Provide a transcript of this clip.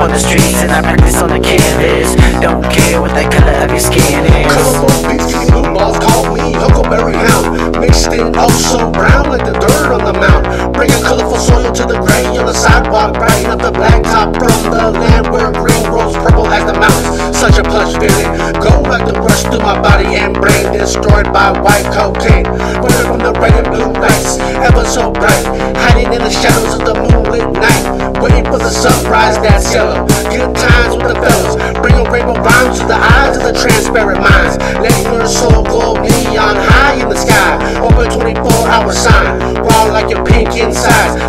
On the streets and I practice on the canvas. Don't care what the color of your skin is. Colorful beats, blue balls call me Huckleberry Hound. Mixed in oh so brown like the dirt on the mound. Bringing colorful soil to the gray on the sidewalk. Brighten up the blacktop from the land where green grows purple as the mountains. Such a plush feeling. Go like the rush through my body and brain. Destroyed by white cocaine. Running from the red and blue lights. Ever so bright. Hiding in the shadows of the moonlit night. Waiting for the sunrise that's yellow. Good times with the fellas. Bringing rainbow rhymes to the eyes of the transparent minds. Letting your soul glow neon high in the sky. Open 24-hour sign. Raw like your pink insides.